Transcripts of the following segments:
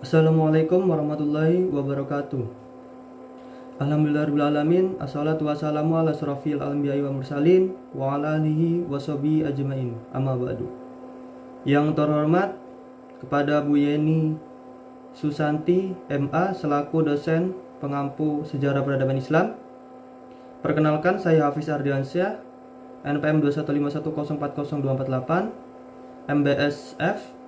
Assalamualaikum warahmatullahi wabarakatuh. Alhamdulillahirrahmanirrahim. Assalatu wassalamu ala asrofil anbiya'i wa mursalin wa ala alihi wa sahbihi ajmain. Amma ba'du. Yang terhormat kepada Bu Yeni Susanti MA selaku dosen pengampu sejarah peradaban Islam. Perkenalkan, saya Hafiz Ardiansyah, NPM 21510402448, MBSF.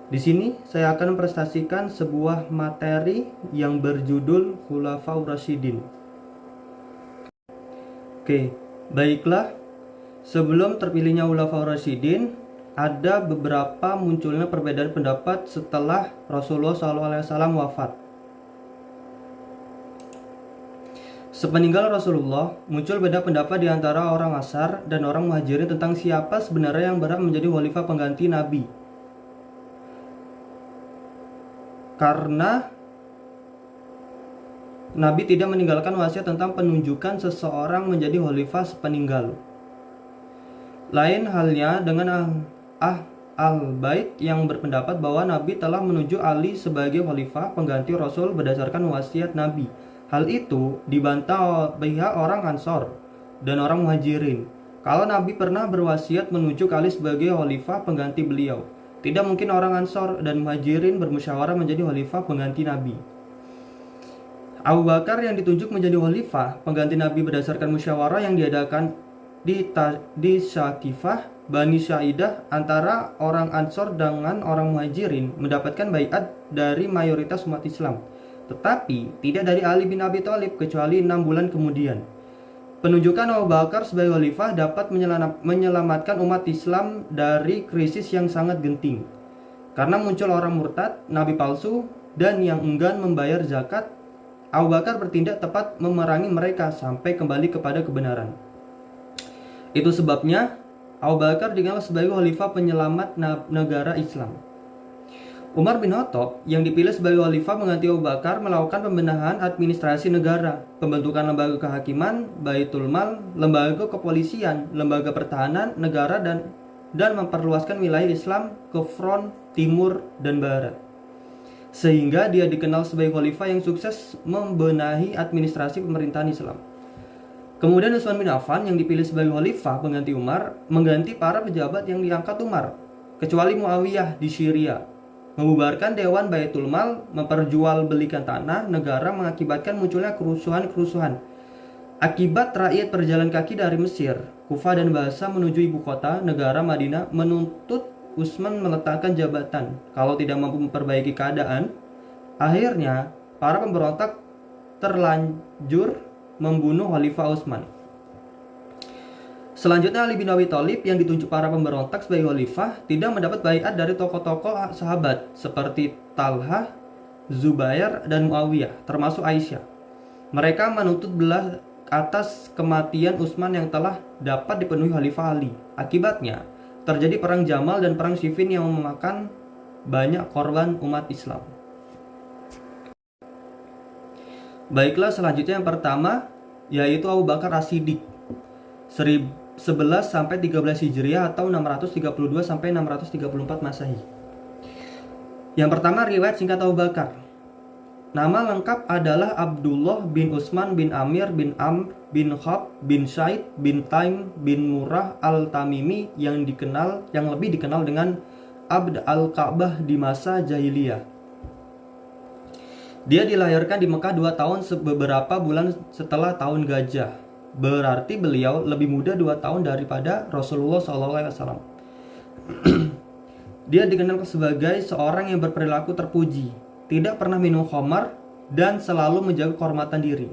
Di sini saya akan mempresentasikan sebuah materi yang berjudul Khulafaur Rasyidin. Oke, baiklah. Sebelum terpilihnya Khulafaur Rasyidin, ada beberapa munculnya perbedaan pendapat setelah Rasulullah SAW wafat. Sepeninggal Rasulullah, muncul beda pendapat di antara orang Ansar dan orang Muhajirin tentang siapa sebenarnya yang berhak menjadi khalifah pengganti Nabi. Karena Nabi tidak meninggalkan wasiat tentang penunjukan seseorang menjadi khalifah sepeninggal. Lain halnya dengan Al-Bait yang berpendapat bahwa Nabi telah menunjuk Ali sebagai khalifah pengganti Rasul berdasarkan wasiat Nabi. Hal itu dibantah pihak orang Ansor dan orang Muhajirin. Kalau Nabi pernah berwasiat menunjuk Ali sebagai khalifah pengganti beliau, tidak mungkin orang Ansor dan Muhajirin bermusyawarah menjadi khalifah pengganti Nabi. Abu Bakar yang ditunjuk menjadi khalifah pengganti Nabi berdasarkan musyawarah yang diadakan di Syakifah Bani Saidah antara orang Ansor dengan orang Muhajirin, mendapatkan baiat dari mayoritas umat Islam, tetapi tidak dari Ali bin Abi Thalib kecuali 6 bulan kemudian. Penunjukan Abu Bakar sebagai khalifah dapat menyelamatkan umat Islam dari krisis yang sangat genting. Karena muncul orang murtad, nabi palsu, dan yang enggan membayar zakat, Abu Bakar bertindak tepat memerangi mereka sampai kembali kepada kebenaran. Itu sebabnya Abu Bakar dikenal sebagai khalifah penyelamat negara Islam. Umar bin Khattab yang dipilih sebagai khalifah mengganti Abu Bakar melakukan pembenahan administrasi negara, pembentukan lembaga kehakiman, baitul mal, lembaga kepolisian, lembaga pertahanan negara dan memperluaskan wilayah Islam ke front timur dan barat. Sehingga dia dikenal sebagai khalifah yang sukses membenahi administrasi pemerintahan Islam. Kemudian Utsman bin Affan yang dipilih sebagai khalifah pengganti Umar mengganti para pejabat yang diangkat Umar, kecuali Muawiyah di Syria. Membubarkan Dewan Baitul Mal, memperjualbelikan tanah negara mengakibatkan munculnya kerusuhan-kerusuhan. Akibat rakyat berjalan kaki dari Mesir, Kufah dan Basra menuju ibu kota negara Madinah menuntut Utsman meletakkan jabatan. Kalau tidak mampu memperbaiki keadaan, akhirnya para pemberontak terlanjur membunuh Khalifah Utsman. Selanjutnya Ali bin Abi Thalib yang ditunjuk para pemberontak sebagai khalifah tidak mendapat baiat dari tokoh-tokoh sahabat seperti Talha, Zubair, dan Muawiyah, termasuk Aisyah. Mereka menuntut belah atas kematian Utsman yang telah dapat dipenuhi Khalifah Ali. Akibatnya, terjadi perang Jamal dan perang Siffin yang memakan banyak korban umat Islam. Baiklah, selanjutnya yang pertama yaitu Abu Bakar As-Siddiq 11 sampai 13 Hijriah atau 632 sampai 634 Masehi. Yang pertama, riwayat singkat Abu Bakar. Nama lengkap adalah Abdullah bin Utsman bin Amir bin Amr bin Khab bin Said bin Taim bin Murrah al-Tamimi yang lebih dikenal dengan Abd al-Ka'bah di masa jahiliyah. Dia dilahirkan di Mekah 2 tahun beberapa bulan setelah tahun gajah. Berarti beliau lebih muda 2 tahun daripada Rasulullah SAW. Dia dikenal sebagai seorang yang berperilaku terpuji, tidak pernah minum khamar, dan selalu menjaga kehormatan diri.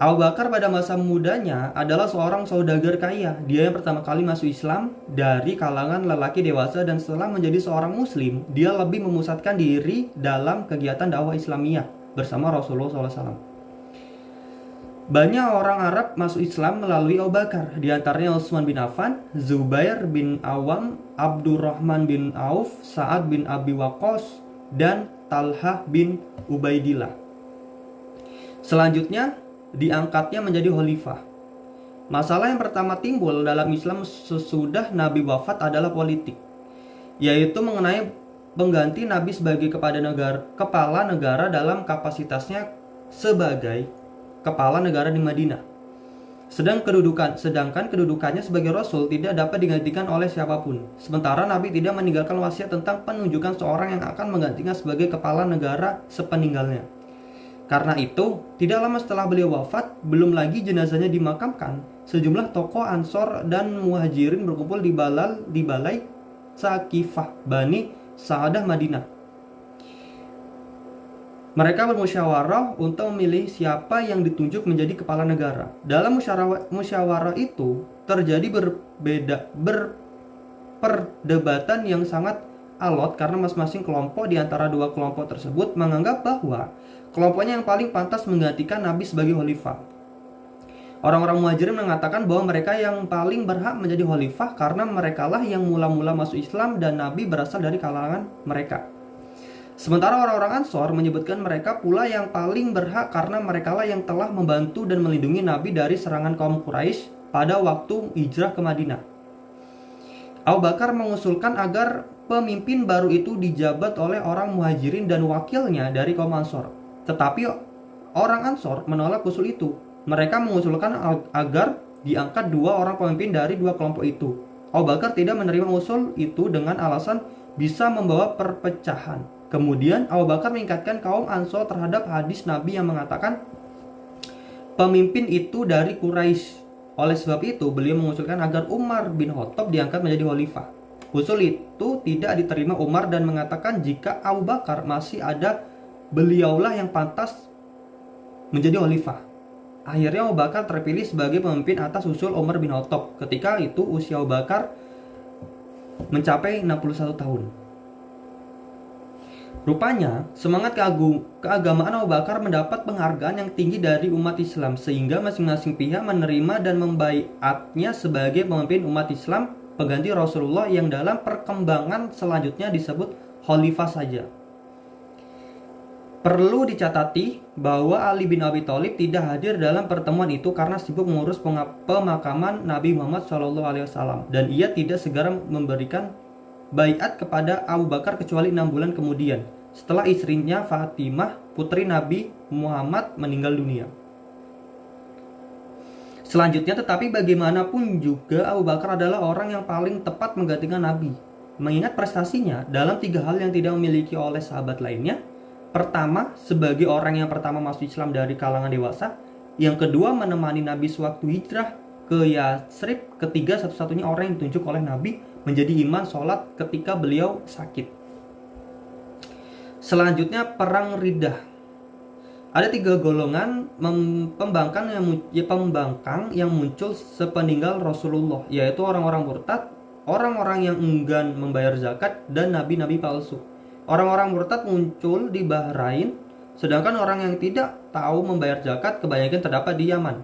Abu Bakar pada masa mudanya adalah seorang saudagar kaya. Dia yang pertama kali masuk Islam dari kalangan lelaki dewasa, dan setelah menjadi seorang muslim, dia lebih memusatkan diri dalam kegiatan dakwah Islamiyah bersama Rasulullah SAW. Banyak orang Arab masuk Islam melalui Abu Bakar, di antaranya Utsman bin Affan, Zubair bin Awam, Abdurrahman bin Auf, Sa'ad bin Abi Waqqas, dan Talhah bin Ubaidillah. Selanjutnya, diangkatnya menjadi khalifah. Masalah yang pertama timbul dalam Islam sesudah Nabi wafat adalah politik, yaitu mengenai mengganti Nabi sebagai kepala negara dalam kapasitasnya sebagai kepala negara di Madinah. Sedangkan kedudukannya sebagai Rasul tidak dapat digantikan oleh siapapun. Sementara Nabi tidak meninggalkan wasiat tentang penunjukan seorang yang akan menggantinya sebagai kepala negara sepeninggalnya. Karena itu, tidak lama setelah beliau wafat, belum lagi jenazahnya dimakamkan, sejumlah tokoh Ansor dan Muhajirin berkumpul di balai Saqifah Bani Sa'adah Madinah. Mereka bermusyawarah untuk memilih siapa yang ditunjuk menjadi kepala negara. Dalam musyawarah itu terjadi perdebatan yang sangat alot karena masing-masing kelompok di antara dua kelompok tersebut menganggap bahwa kelompoknya yang paling pantas menggantikan Nabi sebagai khalifah. Orang-orang Muhajirin mengatakan bahwa mereka yang paling berhak menjadi khalifah karena merekalah yang mula-mula masuk Islam dan Nabi berasal dari kalangan mereka. Sementara orang-orang Ansor menyebutkan mereka pula yang paling berhak karena merekalah yang telah membantu dan melindungi Nabi dari serangan kaum Quraisy pada waktu hijrah ke Madinah. Abu Bakar mengusulkan agar pemimpin baru itu dijabat oleh orang Muhajirin dan wakilnya dari kaum Ansor. Tetapi orang Ansor menolak usul itu. Mereka mengusulkan agar diangkat dua orang pemimpin dari dua kelompok itu. Abu Bakar tidak menerima usul itu dengan alasan bisa membawa perpecahan. Kemudian Abu Bakar mengingatkan kaum Ansor terhadap hadis Nabi yang mengatakan pemimpin itu dari Quraisy. Oleh sebab itu beliau mengusulkan agar Umar bin Khattab diangkat menjadi khalifah. Usul itu tidak diterima Umar dan mengatakan jika Abu Bakar masih ada, beliaulah yang pantas menjadi khalifah. Akhirnya Abu Bakar terpilih sebagai pemimpin atas usul Umar bin Khattab. Ketika itu usia Abu Bakar mencapai 61 tahun. Rupanya, semangat keagamaan Abu Bakar mendapat penghargaan yang tinggi dari umat Islam sehingga masing-masing pihak menerima dan membaiatnya sebagai pemimpin umat Islam pengganti Rasulullah yang dalam perkembangan selanjutnya disebut khalifah saja. Perlu dicatatati bahwa Ali bin Abi Thalib tidak hadir dalam pertemuan itu karena sibuk mengurus pemakaman Nabi Muhammad SAW dan ia tidak segera memberikan baiat kepada Abu Bakar kecuali 6 bulan kemudian setelah istrinya Fatimah putri Nabi Muhammad meninggal dunia. Selanjutnya, tetapi bagaimanapun juga Abu Bakar adalah orang yang paling tepat menggantikan Nabi, mengingat prestasinya dalam 3 hal yang tidak memiliki oleh sahabat lainnya. Pertama, sebagai orang yang pertama masuk Islam dari kalangan dewasa. Yang kedua, menemani Nabi sewaktu hijrah ke Yatsrib. Ketiga, satu-satunya orang yang ditunjuk oleh Nabi menjadi imam sholat ketika beliau sakit. Selanjutnya, perang Riddah. Ada 3 golongan pembangkang yang muncul sepeninggal Rasulullah, yaitu orang-orang murtad, orang-orang yang enggan membayar zakat, dan nabi-nabi palsu. Orang-orang murtad muncul di Bahrain, sedangkan orang yang tidak tahu membayar zakat kebanyakan terdapat di Yaman,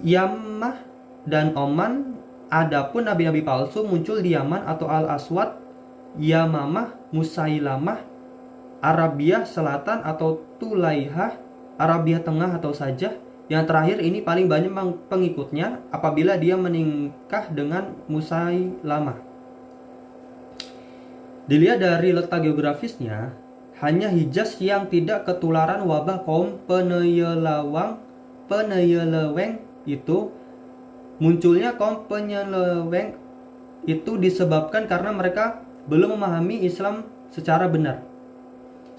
Yamah, dan Oman. Adapun nabi-nabi palsu muncul di Yaman atau Al-Aswad, Yamamah, Musailamah, Arabia Selatan atau Tulaihah, Arabia Tengah atau Sajah. Yang terakhir ini paling banyak pengikutnya apabila dia menikah dengan Musailamah. Dilihat dari letak geografisnya, hanya Hijaz yang tidak ketularan wabah kaum penyeleweng itu. Munculnya kaum penyeleweng itu disebabkan karena mereka belum memahami Islam secara benar.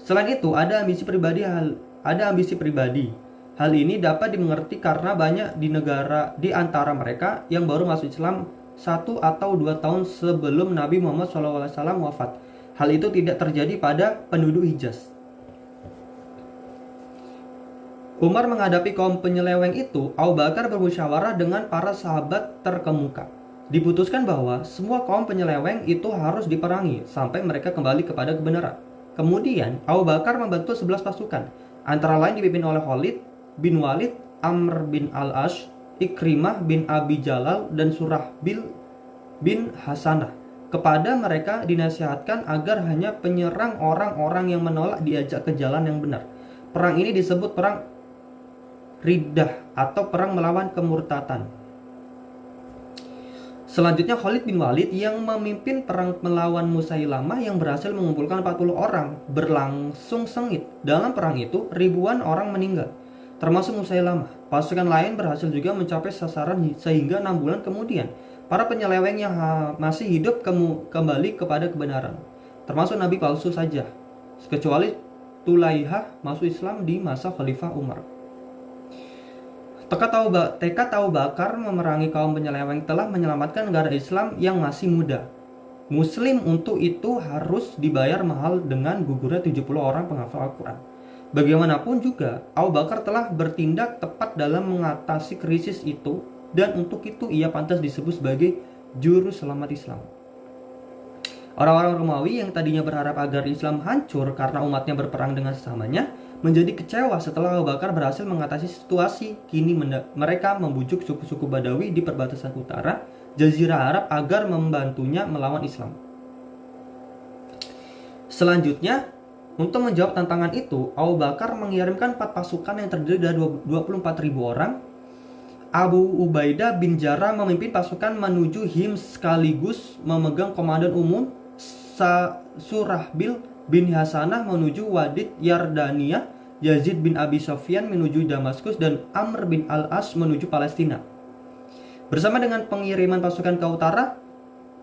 Selain itu, ada ambisi pribadi. Hal ini dapat dimengerti karena banyak di antara mereka yang baru masuk Islam 1 atau 2 tahun sebelum Nabi Muhammad SAW wafat. Hal itu tidak terjadi pada penduduk Hijaz. Umar menghadapi kaum penyeleweng itu. Abu Bakar bermusyawarah dengan para sahabat terkemuka. Diputuskan bahwa semua kaum penyeleweng itu harus diperangi sampai mereka kembali kepada kebenaran. Kemudian Abu Bakar membentuk 11 pasukan, antara lain dipimpin oleh Khalid bin Walid, Amr bin Al-Ash, Ikrimah bin Abi Jalal, dan Surahbil bin Hasanah. Kepada mereka dinasihatkan agar hanya penyerang orang-orang yang menolak diajak ke jalan yang benar. Perang ini disebut perang Riddah atau perang melawan kemurtatan. Selanjutnya Khalid bin Walid yang memimpin perang melawan Musailamah yang berhasil mengumpulkan 40 orang berlangsung sengit. Dalam perang itu ribuan orang meninggal, termasuk Musailamah. Pasukan lain berhasil juga mencapai sasaran sehingga 6 bulan kemudian para penyeleweng yang masih hidup kembali kepada kebenaran, termasuk Nabi palsu saja, kecuali Tulaihah masuk Islam di masa Khalifah Umar. Tekad Abu Bakar memerangi kaum penyeleweng telah menyelamatkan negara Islam yang masih muda. Muslim untuk itu harus dibayar mahal dengan gugurnya 70 orang penghafal Al-Quran. Bagaimanapun juga, Abu Bakar telah bertindak tepat dalam mengatasi krisis itu, dan untuk itu ia pantas disebut sebagai juru selamat Islam. Orang-orang Romawi yang tadinya berharap agar Islam hancur karena umatnya berperang dengan sesamanya, menjadi kecewa setelah Abu Bakar berhasil mengatasi situasi. Kini mereka membujuk suku-suku Badawi di perbatasan utara Jazirah Arab agar membantunya melawan Islam. Selanjutnya, untuk menjawab tantangan itu, Abu Bakar mengirimkan 4 pasukan yang terdiri dari 24.000 orang. Abu Ubaidah bin Jarrah memimpin pasukan menuju Hims sekaligus memegang komandan umum. Surahbil bin Hasanah menuju Wadid Yardaniyah, Yazid bin Abi Sofyan menuju Damaskus, dan Amr bin Al-As menuju Palestina. Bersama dengan pengiriman pasukan ke utara,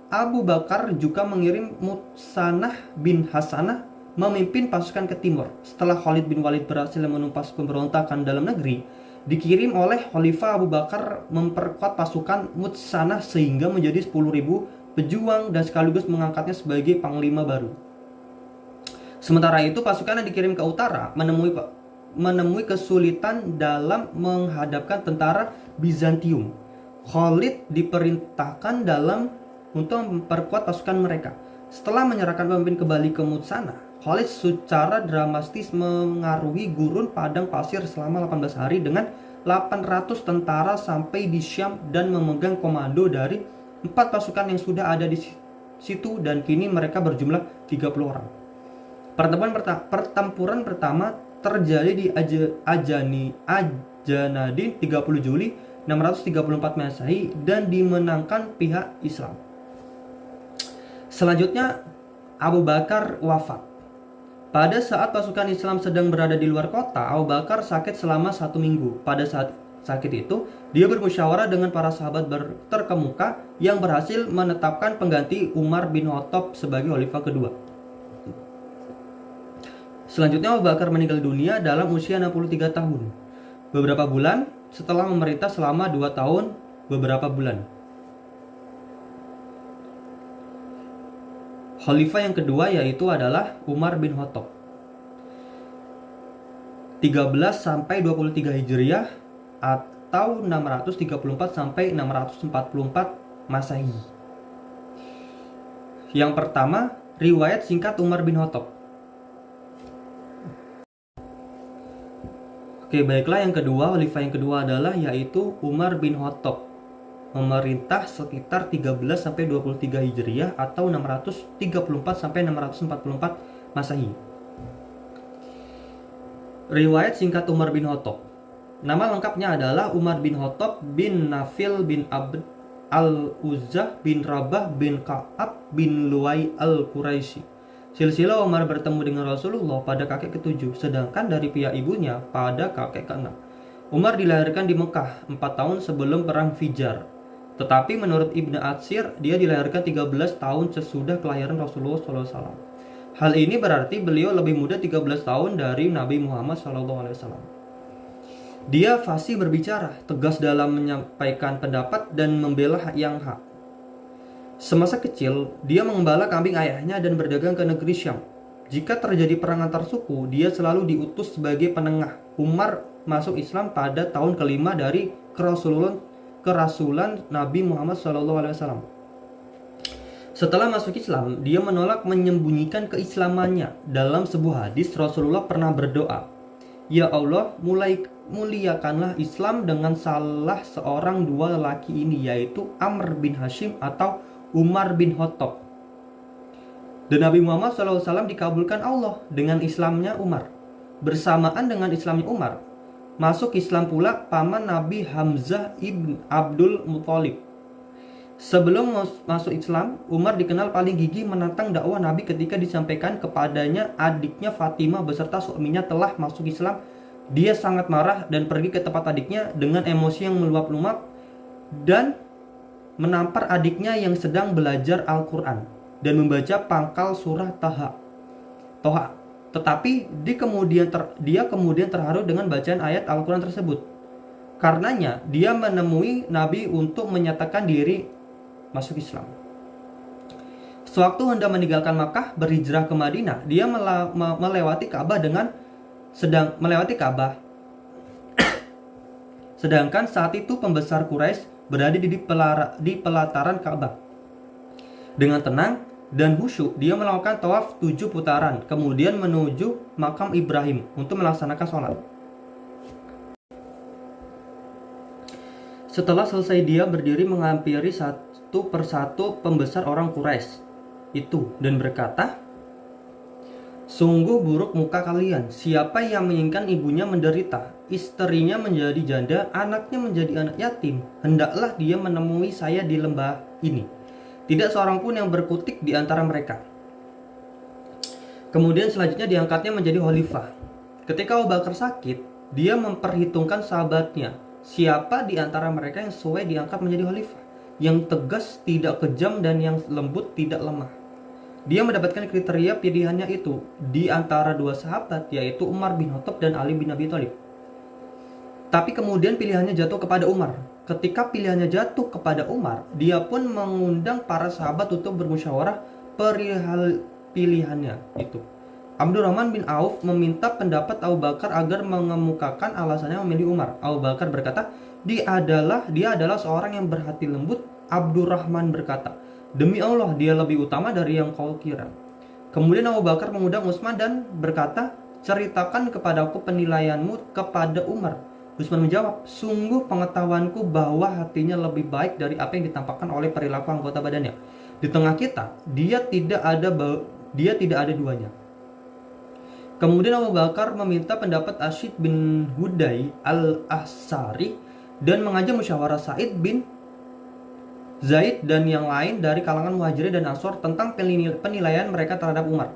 Abu Bakar juga mengirim Mutsanah bin Hasanah memimpin pasukan ke timur. Setelah Khalid bin Walid berhasil menumpas pemberontakan dalam negeri, dikirim oleh Khalifah Abu Bakar memperkuat pasukan Mutsanah sehingga menjadi 10.000 pejuang dan sekaligus mengangkatnya sebagai panglima baru. Sementara itu, pasukan yang dikirim ke utara menemui kesulitan dalam menghadapkan tentara Bizantium. Khalid diperintahkan untuk memperkuat pasukan mereka. Setelah menyerahkan pemimpin kembali ke Mutsanah, Khalid secara dramatis mengaruhi gurun padang pasir selama 18 hari dengan 800 tentara sampai di Syam dan memegang komando dari 4 pasukan yang sudah ada di situ, dan kini mereka berjumlah 30 orang. Pertempuran pertama terjadi di Ajanadin 30 Juli 634 Masehi dan dimenangkan pihak Islam. Selanjutnya, Abu Bakar wafat. Pada saat pasukan Islam sedang berada di luar kota, Abu Bakar sakit selama 1 minggu. Pada saat sakit itu, dia bermusyawarah dengan para sahabat terkemuka yang berhasil menetapkan pengganti Umar bin Khattab sebagai khalifah kedua. Selanjutnya, Abu Bakar meninggal dunia dalam usia 63 tahun. Beberapa bulan setelah memerintah selama 2 tahun beberapa bulan. Khalifah yang kedua yaitu adalah Umar bin Khattab. 13 sampai 23 Hijriah atau 634 sampai 644 Masehi. Yang pertama, riwayat singkat Umar bin Khattab. Oke, baiklah, yang kedua, khalifah yang kedua adalah yaitu Umar bin Khattab. Memerintah sekitar 13 sampai 23 Hijriah atau 634 sampai 644 Masehi. Riwayat singkat Umar bin Khattab. Nama lengkapnya adalah Umar bin Khattab bin Nafil bin Abd al-Uzzah bin Rabah bin Ka'ab bin Luwai al-Quraisy. Silsilah Umar bertemu dengan Rasulullah pada kakek ke-7, sedangkan dari pihak ibunya pada kakek ke-6. Umar dilahirkan di Mekah 4 tahun sebelum perang Fijar. Tetapi menurut Ibnu Atsir, dia dilahirkan 13 tahun sesudah kelahiran Rasulullah SAW. Hal ini berarti beliau lebih muda 13 tahun dari Nabi Muhammad SAW. Dia fasih berbicara, tegas dalam menyampaikan pendapat dan membela yang hak. Semasa kecil, dia mengembala kambing ayahnya dan berdagang ke negeri Syam. Jika terjadi perang antar suku, dia selalu diutus sebagai penengah. Umar masuk Islam pada tahun kelima dari kerasulan Nabi Muhammad SAW. Setelah masuk Islam, dia menolak menyembunyikan keislamannya. Dalam sebuah hadis, Rasulullah pernah berdoa, "Ya Allah, muliakanlah Islam dengan salah seorang dua lelaki ini, yaitu Amr bin Hashim atau Umar bin Khattab." Dan Nabi Muhammad SAW dikabulkan Allah dengan Islamnya Umar. Bersamaan dengan Islamnya Umar, masuk Islam pula paman Nabi Hamzah ibn Abdul Muthalib. Sebelum masuk Islam, Umar dikenal paling gigih menantang dakwah Nabi ketika disampaikan kepadanya adiknya Fatimah beserta suaminya telah masuk Islam. Dia sangat marah dan pergi ke tempat adiknya dengan emosi yang meluap-luap dan menampar adiknya yang sedang belajar Al-Quran dan membaca pangkal surah Toha. Tetapi dia kemudian terharu dengan bacaan ayat Al-Quran tersebut. Karenanya dia menemui Nabi untuk menyatakan diri masuk Islam. Sewaktu hendak meninggalkan Makkah berhijrah ke Madinah, dia melewati Ka'bah sedangkan saat itu pembesar Quraisy berada di pelataran Ka'bah. Dengan tenang dan khusyuk dia melakukan tawaf 7 putaran, kemudian menuju makam Ibrahim untuk melaksanakan sholat. Setelah selesai dia berdiri menghampiri satu persatu pembesar orang Quraisy itu dan berkata, "Sungguh buruk muka kalian. Siapa yang menginginkan ibunya menderita, istrinya menjadi janda, anaknya menjadi anak yatim, hendaklah dia menemui saya di lembah ini. Tidak seorang pun yang berkutik di antara mereka." Kemudian selanjutnya diangkatnya menjadi khalifah. Ketika Abu Bakar sakit, dia memperhitungkan sahabatnya, siapa di antara mereka yang sesuai diangkat menjadi khalifah, yang tegas tidak kejam dan yang lembut tidak lemah. Dia mendapatkan kriteria pilihannya itu di antara dua sahabat, yaitu Umar bin Khattab dan Ali bin Abi Thalib. Tapi kemudian pilihannya jatuh kepada Umar. Ketika pilihannya jatuh kepada Umar, dia pun mengundang para sahabat untuk bermusyawarah perihal pilihannya itu. Abdurrahman bin Auf meminta pendapat Abu Bakar agar mengemukakan alasannya memilih Umar. Abu Bakar berkata, dia adalah seorang yang berhati lembut. Abdurrahman berkata, "Demi Allah, dia lebih utama dari yang kau kira." Kemudian Abu Bakar mengundang Utsman dan berkata, "Ceritakan kepadaku penilaianmu kepada Umar." Utsman menjawab, "Sungguh pengetahuanku bahwa hatinya lebih baik dari apa yang ditampakkan oleh perilaku anggota badannya. Di tengah kita, dia tidak ada duanya." Kemudian Abu Bakar meminta pendapat Asyid bin Hudai al-Ahsari dan mengajak musyawarah Sa'id bin Zaid dan yang lain dari kalangan Muhajirin dan Ansor tentang penilaian mereka terhadap Umar.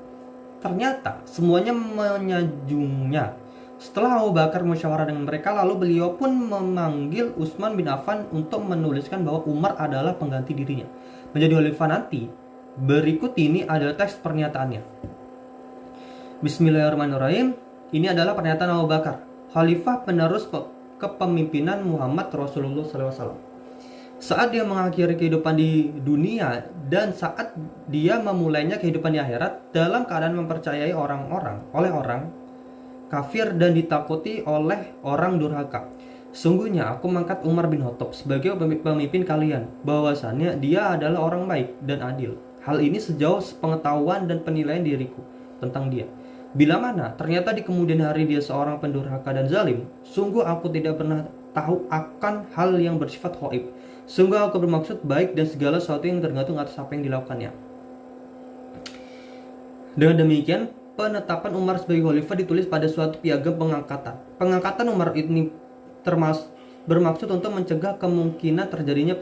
Ternyata semuanya menyajungnya. Setelah Abu Bakar musyawarah dengan mereka, lalu beliau pun memanggil Utsman bin Affan untuk menuliskan bahwa Umar adalah pengganti dirinya menjadi khalifah nanti. Berikut ini adalah teks pernyataannya. Bismillahirrahmanirrahim. Ini adalah pernyataan Abu Bakar, khalifah penerus kepemimpinan Muhammad Rasulullah SAW. Saat dia mengakhiri kehidupan di dunia dan saat dia memulainya kehidupan di akhirat dalam keadaan mempercayai oleh orang kafir dan ditakuti oleh orang durhaka. Sungguhnya aku mengangkat Umar bin Khattab sebagai pemimpin kalian, bahwasannya dia adalah orang baik dan adil. Hal ini sejauh pengetahuan dan penilaian diriku tentang dia. Bila mana ternyata di kemudian hari dia seorang pendurhaka dan zalim, sungguh aku tidak pernah tahu akan hal yang bersifat ghaib. Sungguh aku bermaksud baik dan segala sesuatu yang tergantung atas apa yang dilakukannya. Dengan demikian, penetapan Umar sebagai khalifah ditulis pada suatu piagam pengangkatan. Pengangkatan Umar ini bermaksud untuk mencegah kemungkinan terjadinya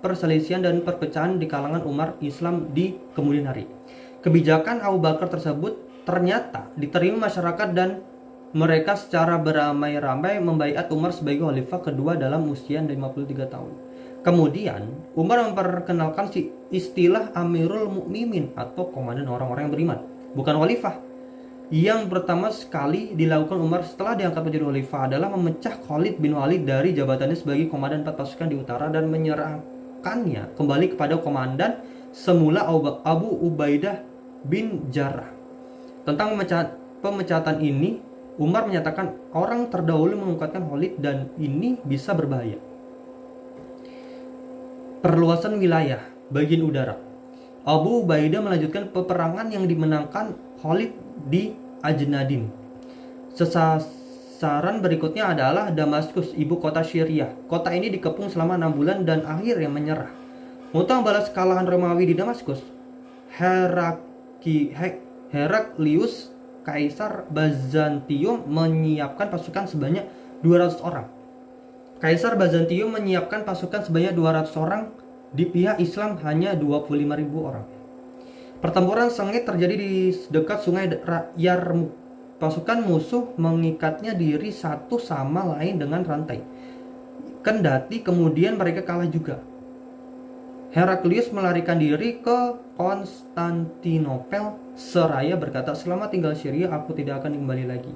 perselisihan dan perpecahan di kalangan umat Islam di kemudian hari. Kebijakan Abu Bakar tersebut ternyata diterima masyarakat dan mereka secara beramai-ramai membaiat Umar sebagai khalifah kedua dalam usia 53 tahun. Kemudian Umar memperkenalkan istilah Amirul Mukminin atau komandan orang-orang yang beriman, bukan khalifah. Yang pertama sekali dilakukan Umar setelah diangkat menjadi khalifah adalah memecah Khalid bin Walid dari jabatannya sebagai komandan 4 pasukan di utara dan menyerahkannya kembali kepada komandan semula Abu Ubaidah bin Jarrah. Tentang pemecatan ini, Umar menyatakan orang terdahulu mengungkapkan Khalid dan ini bisa berbahaya. Perluasan wilayah bagian udara. Abu Ubaidah melanjutkan peperangan yang dimenangkan Khalid di Ajnadin. Sasaran berikutnya adalah Damaskus, ibu kota Syria. Kota ini dikepung selama 6 bulan dan akhirnya menyerah. Untuk membalas kekalahan Romawi di Damaskus, Heraklius, Kaisar Bizantium menyiapkan pasukan sebanyak 200 orang. Kaisar Bizantium menyiapkan pasukan sebanyak 200 orang Di pihak Islam hanya 25.000 orang. Pertempuran sengit terjadi di dekat sungai Yarmouk. Pasukan musuh mengikatnya diri satu sama lain dengan rantai. Kendati kemudian mereka kalah juga. Heraklius melarikan diri ke Konstantinopel seraya berkata, "Selama tinggal Syria, aku tidak akan kembali lagi."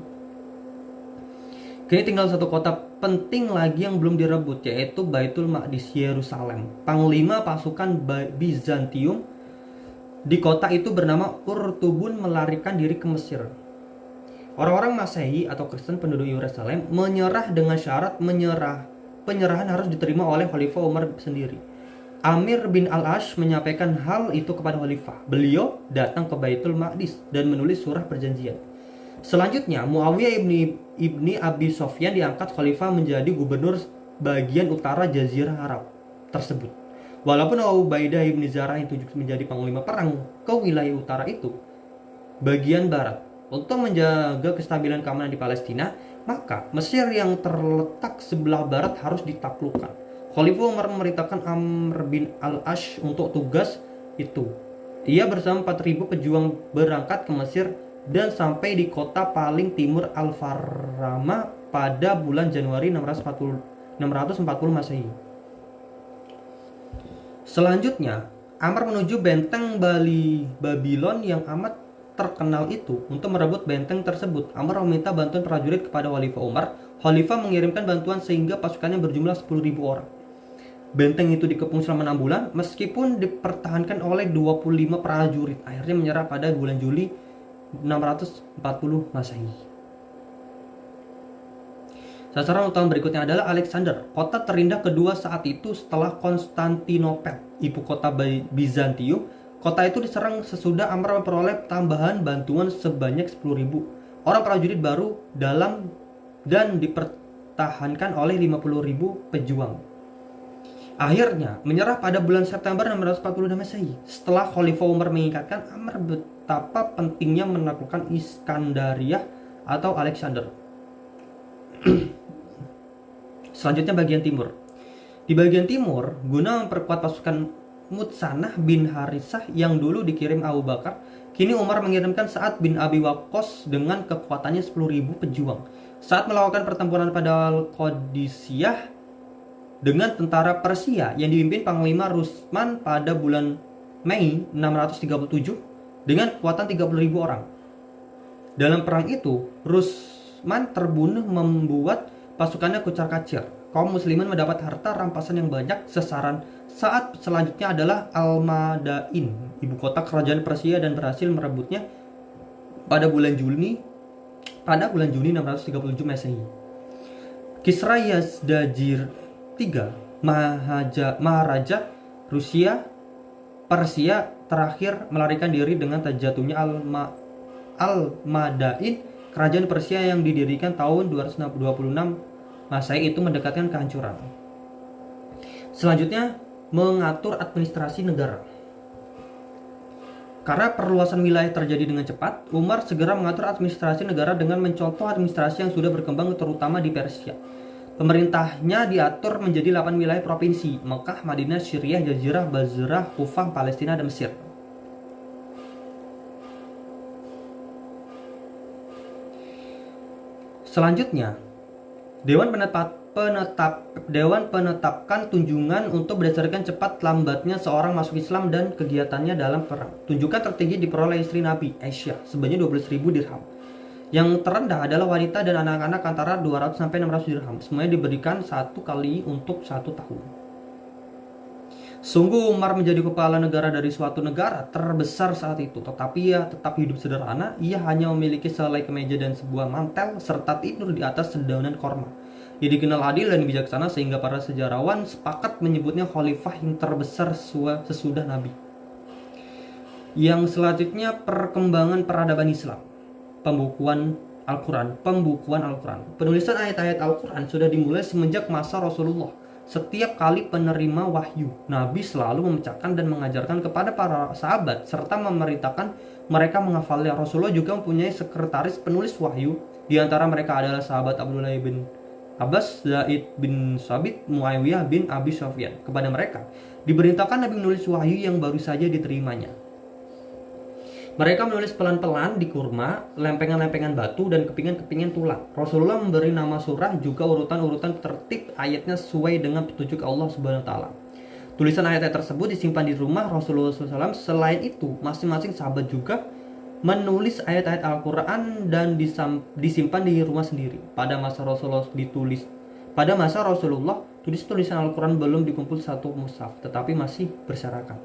Kini tinggal satu kota penting lagi yang belum direbut, yaitu Baitul Maqdis, Yerusalem. Panglima pasukan Bizantium di kota itu bernama Urtubun melarikan diri ke Mesir. Orang-orang Masehi atau Kristen penduduk Yerusalem menyerah dengan syarat penyerahan harus diterima oleh Khalifah Umar sendiri. Amir bin Al-Ash menyampaikan hal itu kepada Khalifah. Beliau datang ke Baitul Maqdis dan menulis surah perjanjian. Selanjutnya, Muawiyah ibni Abi Sofyan diangkat Khalifah menjadi gubernur bagian utara Jazirah Arab tersebut. Walaupun Ubaidah ibni Zarah yang menjadi panglima perang ke wilayah utara itu, bagian barat, untuk menjaga kestabilan keamanan di Palestina, maka Mesir yang terletak sebelah barat harus ditaklukkan. Khalifah Umar memerintahkan Amr bin Al-Ash untuk tugas itu. Ia bersama 4.000 pejuang berangkat ke Mesir dan sampai di kota paling timur Al-Farama pada bulan Januari 640 Masehi. Selanjutnya, Amr menuju benteng Babylon yang amat terkenal itu. Untuk merebut benteng tersebut, Amr meminta bantuan prajurit kepada Khalifah Umar. Khalifah mengirimkan bantuan sehingga pasukannya berjumlah 10.000 orang. Benteng itu dikepung selama 6 bulan, meskipun dipertahankan oleh 25 prajurit. Akhirnya menyerah pada bulan Juli 640 Masehi. Sasaran utama berikutnya adalah Alexander, kota terindah kedua saat itu setelah Konstantinopel, ibu kota Bizantium. Kota itu diserang sesudah Amr memperoleh tambahan bantuan sebanyak 10.000 orang prajurit baru dan dipertahankan oleh 50.000 pejuang. Akhirnya menyerah pada bulan September 640 Masehi. Setelah Khalifah Umar mengingatkan Amr betapa pentingnya menaklukkan Iskandaria atau Alexander. Selanjutnya bagian timur. Di bagian timur, guna memperkuat pasukan Mutsanah bin Harisah yang dulu dikirim Abu Bakar, kini Umar mengirimkan Sa'ad bin Abi Waqqas dengan kekuatannya 10.000 pejuang. Saat melakukan pertempuran pada Al-Qadisiyah dengan tentara Persia yang dipimpin Panglima Rusman pada bulan Mei 637 dengan kekuatan 30.000 orang. Dalam perang itu, Rusman terbunuh membuat pasukannya kucar-kacir. Kaum muslimin mendapat harta rampasan yang banyak. Saat selanjutnya adalah Al-Madain, ibu kota kerajaan Persia, dan berhasil merebutnya pada bulan Juni 637 Masehi. Kisra Yazdajir III, Maharaja Rusia Persia terakhir melarikan diri dengan terjatuhnya Al-Madain, kerajaan Persia yang didirikan tahun 226 Masehi itu mendekatkan kehancuran. Selanjutnya, mengatur administrasi negara. Karena perluasan wilayah terjadi dengan cepat, Umar segera mengatur administrasi negara dengan mencontoh administrasi yang sudah berkembang terutama di Persia. Pemerintahnya diatur menjadi 8 wilayah provinsi: Mekah, Madinah, Syriah, Jazirah, Basrah, Kufah, Palestina, dan Mesir. Selanjutnya, Dewan penetapkan tunjungan untuk berdasarkan cepat lambatnya seorang masuk Islam dan kegiatannya dalam perang. Tunjukkan tertinggi diperoleh istri Nabi, Aisyah, sebanyak 12.000 dirham. Yang terendah adalah wanita dan anak-anak antara 200 sampai 600 dirham. Semuanya diberikan 1 kali untuk 1 tahun. Sungguh Umar menjadi kepala negara dari suatu negara terbesar saat itu, tetapi ia tetap hidup sederhana. Ia hanya memiliki sehelai kemeja dan sebuah mantel serta tidur di atas sedaunan korma. Ia dikenal adil dan bijaksana sehingga para sejarawan sepakat menyebutnya khalifah yang terbesar sesudah Nabi. Yang selanjutnya, perkembangan peradaban Islam. Pembukuan Al-Quran. Penulisan ayat-ayat Al-Quran sudah dimulai semenjak masa Rasulullah. Setiap kali penerima wahyu, Nabi selalu memecahkan dan mengajarkan kepada para sahabat serta memerintahkan mereka menghafalnya. Rasulullah juga mempunyai sekretaris penulis wahyu. Di antara mereka adalah sahabat Abdullah bin Abbas, Zaid bin Sabit, Muawiyah bin Abi Sufyan. Kepada mereka diberitakan Nabi menulis wahyu yang baru saja diterimanya. Mereka menulis pelan-pelan di kurma, lempengan-lempengan batu, dan kepingan-kepingan tulang. Rasulullah memberi nama surah juga urutan-urutan tertib ayatnya sesuai dengan petunjuk Allah Subhanahu wa taala. Tulisan ayat-ayat tersebut disimpan di rumah Rasulullah SAW. Selain itu, masing-masing sahabat juga menulis ayat-ayat Al-Quran dan disimpan di rumah sendiri. Pada masa Rasulullah tulisan Al-Quran belum dikumpul satu mushaf, tetapi masih berserakan.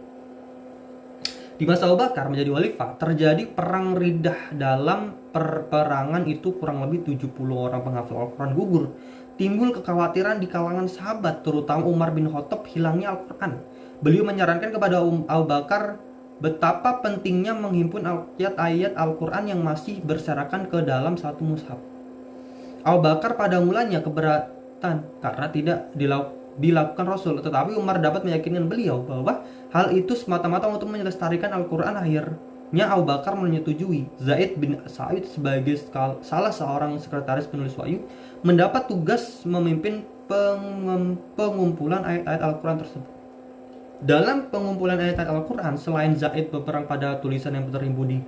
Di masa Abu Bakar menjadi khalifah, terjadi perang Riddah. Dalam peperangan itu kurang lebih 70 orang penghafal Al-Quran gugur. Timbul kekhawatiran di kalangan sahabat, terutama Umar bin Khattab, hilangnya Al-Quran. Beliau menyarankan kepada Abu Bakar betapa pentingnya menghimpun ayat-ayat Al-Quran yang masih berserakan ke dalam satu mushaf. Abu Bakar pada mulanya keberatan karena tidak dilakukan Rasul, tetapi Umar dapat meyakinkan beliau bahwa hal itu semata-mata untuk melestarikan Al-Quran. Akhirnya Abu Bakar menyetujui. Zaid bin Sa'id sebagai salah seorang sekretaris penulis wahyu mendapat tugas memimpin pengumpulan ayat-ayat Al-Quran tersebut. Dalam pengumpulan ayat-ayat Al-Quran, selain Zaid berperang pada tulisan yang terhimpun di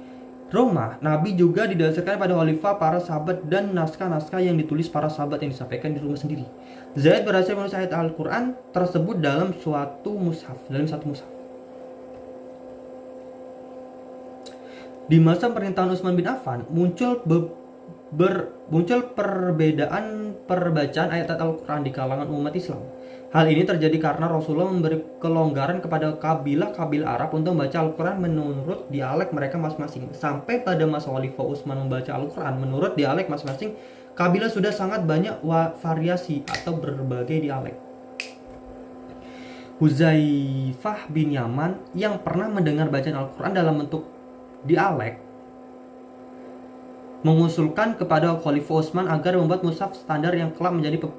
Roma, Nabi juga didasarkan pada khalifah, para sahabat, dan naskah-naskah yang ditulis para sahabat yang disampaikan di rumah sendiri. Zaid berhasil menulis ayat Al-Quran tersebut dalam satu mushaf. Di masa pemerintahan Utsman bin Affan, muncul perbedaan perbacaan ayat-ayat Al-Quran di kalangan umat Islam. Hal ini terjadi karena Rasulullah memberi kelonggaran kepada kabilah-kabilah Arab untuk membaca Al-Quran menurut dialek mereka masing-masing. Sampai pada masa Khalifah Utsman membaca Al-Quran menurut dialek masing-masing, kabilah sudah sangat banyak variasi atau berbagai dialek. Huzaifah bin Yaman yang pernah mendengar bacaan Al-Quran dalam bentuk dialek mengusulkan kepada Khalifah Utsman agar membuat mushaf standar yang kelak menjadi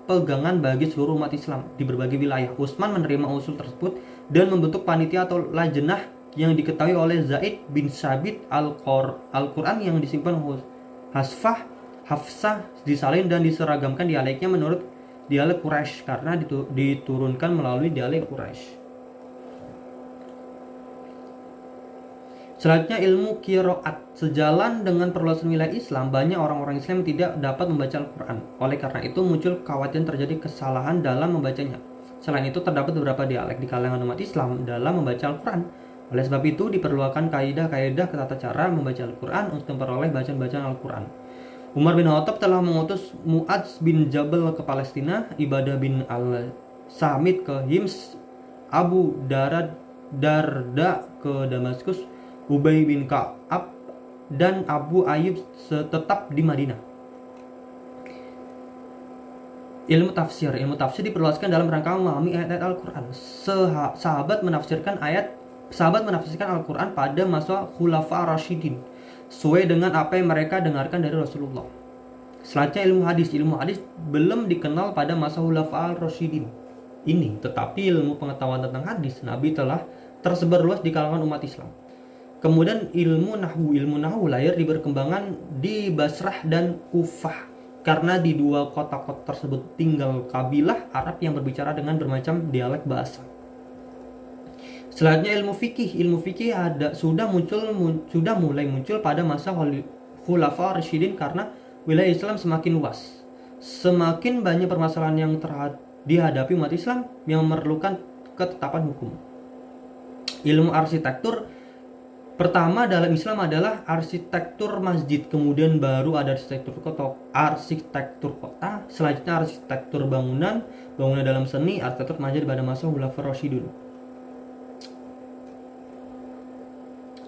pegangan bagi seluruh umat Islam di berbagai wilayah. Utsman menerima usul tersebut dan membentuk panitia atau lajnah yang diketahui oleh Zaid bin Sabit. Al-Quran yang disimpan Hafsah disalin dan diseragamkan dialeknya menurut dialek Quraisy karena diturunkan melalui dialek Quraisy. Selanjutnya ilmu qiraat. Sejalan dengan perluasan wilayah Islam, banyak orang-orang Islam yang tidak dapat membaca Al-Quran. Oleh karena itu muncul kekhawatiran terjadi kesalahan dalam membacanya. Selain itu terdapat beberapa dialek di kalangan umat Islam dalam membaca Al-Quran. Oleh sebab itu diperlukan kaidah-kaidah tata cara membaca Al-Quran untuk memperoleh bacaan-bacaan Al-Quran. Umar bin Khattab telah mengutus Mu'adz bin Jabal ke Palestina, Ibadah bin Al-Samit ke Hims, Abu Darda ke Damaskus, Ubay bin Ka'ab dan Abu Ayyub tetap di Madinah. Ilmu tafsir diperluaskan dalam rangka memahami ayat-ayat Al-Quran. Sahabat menafsirkan Al-Quran pada masa Khulafa Rasyidin sesuai dengan apa yang mereka dengarkan dari Rasulullah. Selanjutnya ilmu hadis belum dikenal pada masa Khulafa Rasyidin ini, tetapi ilmu pengetahuan tentang hadis Nabi telah tersebar luas di kalangan umat Islam. Kemudian ilmu nahwu lahir di berkembangan di Basrah dan Kufah karena di dua kota-kota tersebut tinggal kabilah Arab yang berbicara dengan bermacam dialek bahasa. Selanjutnya ilmu fikih sudah mulai muncul pada masa Khulafa Rasyidin karena wilayah Islam semakin luas. Semakin banyak permasalahan yang dihadapi umat Islam yang memerlukan ketetapan hukum. Ilmu arsitektur pertama dalam Islam adalah arsitektur masjid, kemudian baru ada arsitektur kota, selanjutnya arsitektur bangunan dalam seni, arsitektur masjid pada masa Khulafaur Rasyidun.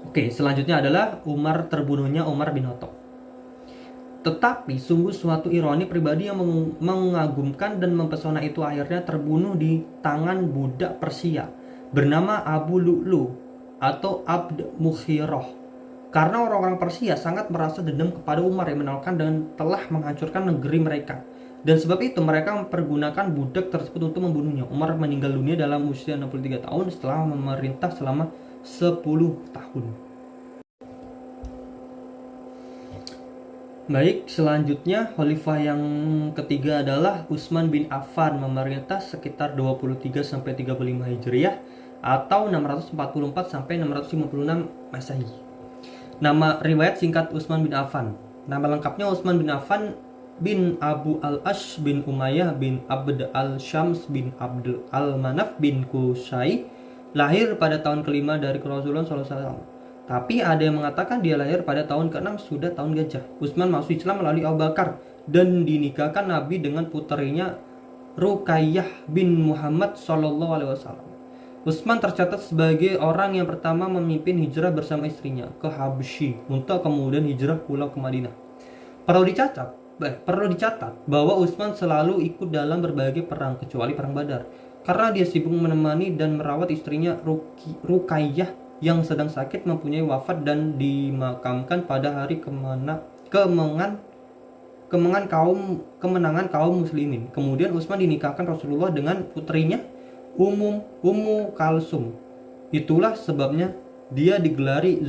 Oke, selanjutnya adalah terbunuhnya Umar bin Khattab. Tetapi sungguh suatu ironi, pribadi yang mengagumkan dan mempesona itu akhirnya terbunuh di tangan budak Persia bernama Abu Lu'lu atau Abd Mukhirah, karena orang-orang Persia sangat merasa dendam kepada Umar yang menalkan dan telah menghancurkan negeri mereka, dan sebab itu mereka mempergunakan budak tersebut untuk membunuhnya. Umar meninggal dunia dalam usia 63 tahun setelah memerintah selama 10 tahun. Baik, selanjutnya khalifah yang ketiga adalah Utsman bin Affan, memerintah sekitar 23 sampai 35 Hijriah atau 644 sampai 656 Masehi. Nama riwayat singkat Utsman bin Affan. Nama lengkapnya Utsman bin Affan bin Abu al-Ash bin Umayyah bin Abd al-Syams bin Abdul al-Manaf bin Qusay, lahir pada tahun kelima dari Rasulullah SAW. Tapi ada yang mengatakan dia lahir pada tahun ke-6 sudah tahun gajah. Utsman masuk Islam melalui Abu Bakar dan dinikahkan Nabi dengan puterinya Ruqayyah bin Muhammad SAW. Utsman tercatat sebagai orang yang pertama memimpin hijrah bersama istrinya ke Habsyi untuk kemudian hijrah pulang ke Madinah. Perlu dicatat bahwa Utsman selalu ikut dalam berbagai perang kecuali perang Badar, karena dia sibuk menemani dan merawat istrinya Ruqayyah yang sedang sakit mempunyai wafat dan dimakamkan pada hari kemenangan kaum muslimin. Kemudian Utsman dinikahkan Rasulullah dengan putrinya Ummu Kalsum. Itulah sebabnya dia digelari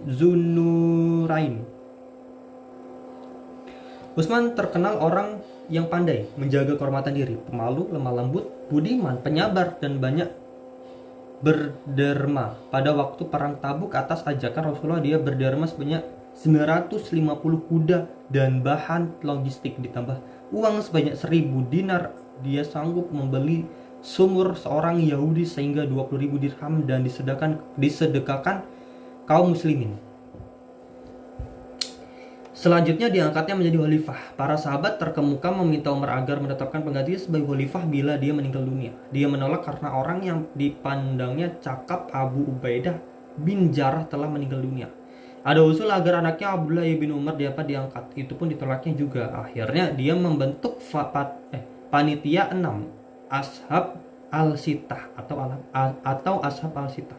Zunnurain. Utsman terkenal orang yang pandai menjaga kehormatan diri, pemalu, lemah lembut, budiman, penyabar, dan banyak berderma. Pada waktu perang Tabuk atas ajakan Rasulullah, dia berderma sebanyak 950 kuda dan bahan logistik, ditambah uang sebanyak 1000 dinar. Dia sanggup membeli sumur seorang Yahudi sehingga 20.000 dirham dan disedekahkan kaum muslimin. Selanjutnya diangkatnya menjadi khalifah. Para sahabat terkemuka meminta Umar agar menetapkan penggantinya sebagai khalifah bila dia meninggal dunia. Dia menolak karena orang yang dipandangnya cakap, Abu Ubaidah bin Jarrah, telah meninggal dunia. Ada usul agar anaknya Abdullah bin Umar dapat diangkat. Itu pun ditolaknya juga. Akhirnya dia membentuk panitia 6 Ashab al-Sittah atau Ashab al-Sittah,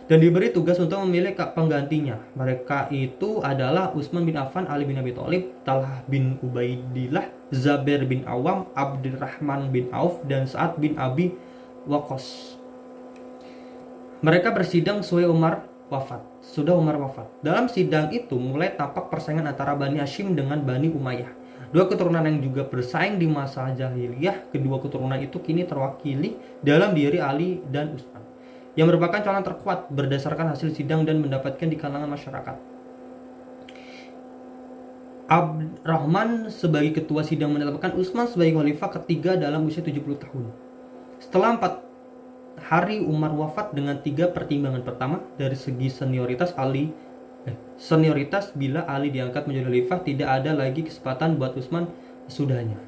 dan diberi tugas untuk memilih penggantinya. Mereka itu adalah Utsman bin Affan, Ali bin Abi Thalib, Talhah bin Ubaidillah, Zubair bin Awam, Abdurrahman bin Auf, dan Sa'ad bin Abi Waqqas. Mereka bersidang sudah Umar wafat. Dalam sidang itu mulai tampak persaingan antara Bani Hashim dengan Bani Umayyah, dua keturunan yang juga bersaing di masa jahiliyah. Kedua keturunan itu kini terwakili dalam diri Ali dan Utsman, yang merupakan calon terkuat berdasarkan hasil sidang dan mendapatkan di kalangan masyarakat. Abdurrahman sebagai ketua sidang menetapkan Utsman sebagai khalifah ketiga dalam usia 70 tahun. Setelah 4 hari Umar wafat dengan 3 pertimbangan. Pertama, dari segi senioritas bila Ali diangkat menjadi khalifah, tidak ada lagi kesempatan buat Utsman sesudahnya.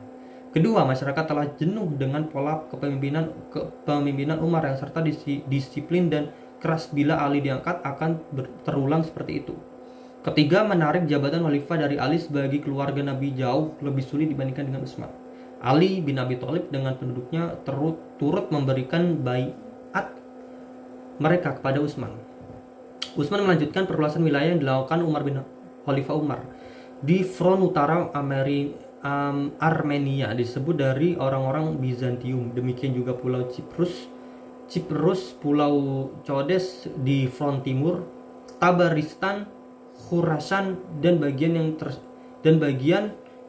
Kedua, masyarakat telah jenuh dengan pola kepemimpinan Umar yang serta disiplin dan keras. Bila Ali diangkat akan terulang seperti itu. Ketiga, menarik jabatan khalifah dari Ali sebagai keluarga Nabi jauh lebih sulit dibandingkan dengan Utsman. Ali bin Abi Thalib dengan penduduknya turut memberikan baiat mereka kepada Utsman. Utsman melanjutkan perluasan wilayah yang dilakukan Khalifah Umar di front utara Armenia, disebut dari orang-orang Bizantium. Demikian juga Pulau Cyprus, Pulau Rhodes di front timur, Tabaristan, Khurasan, dan bagian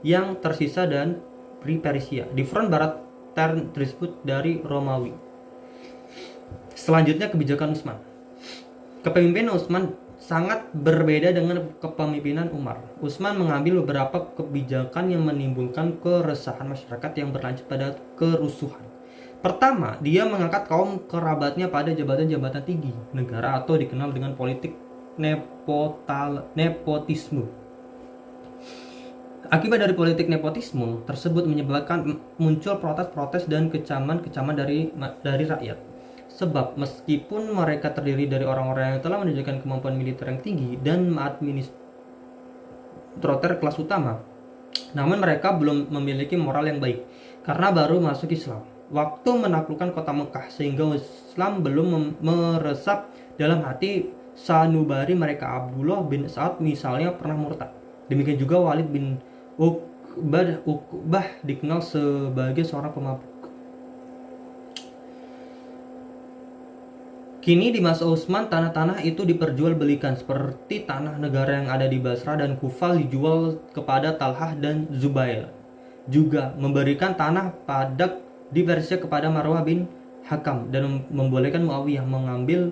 yang tersisa dan Persia. Di front barat disebut dari Romawi. Selanjutnya kebijakan Utsman. Kepemimpinan Utsman sangat berbeda dengan kepemimpinan Umar. Utsman mengambil beberapa kebijakan yang menimbulkan keresahan masyarakat yang berlanjut pada kerusuhan. Pertama, dia mengangkat kaum kerabatnya pada jabatan-jabatan tinggi negara atau dikenal dengan politik nepotisme. Akibat dari politik nepotisme tersebut menyebabkan muncul protes-protes dan kecaman dari rakyat. Sebab meskipun mereka terdiri dari orang-orang yang telah menunjukkan kemampuan militer yang tinggi dan administrator kelas utama, namun mereka belum memiliki moral yang baik karena baru masuk Islam waktu menaklukkan kota Mekah, sehingga Islam belum meresap dalam hati sanubari mereka. Abdullah bin Sa'ad misalnya pernah murtad. Demikian juga Walid bin Uqbah dikenal sebagai seorang pemabuk. Kini di masa Utsman, tanah-tanah itu diperjualbelikan seperti tanah negara yang ada di Basra dan Kufah dijual kepada Talhah dan Zubair. Juga memberikan tanah padak di Persia kepada Marwah bin Hakam dan membolehkan Muawiyah mengambil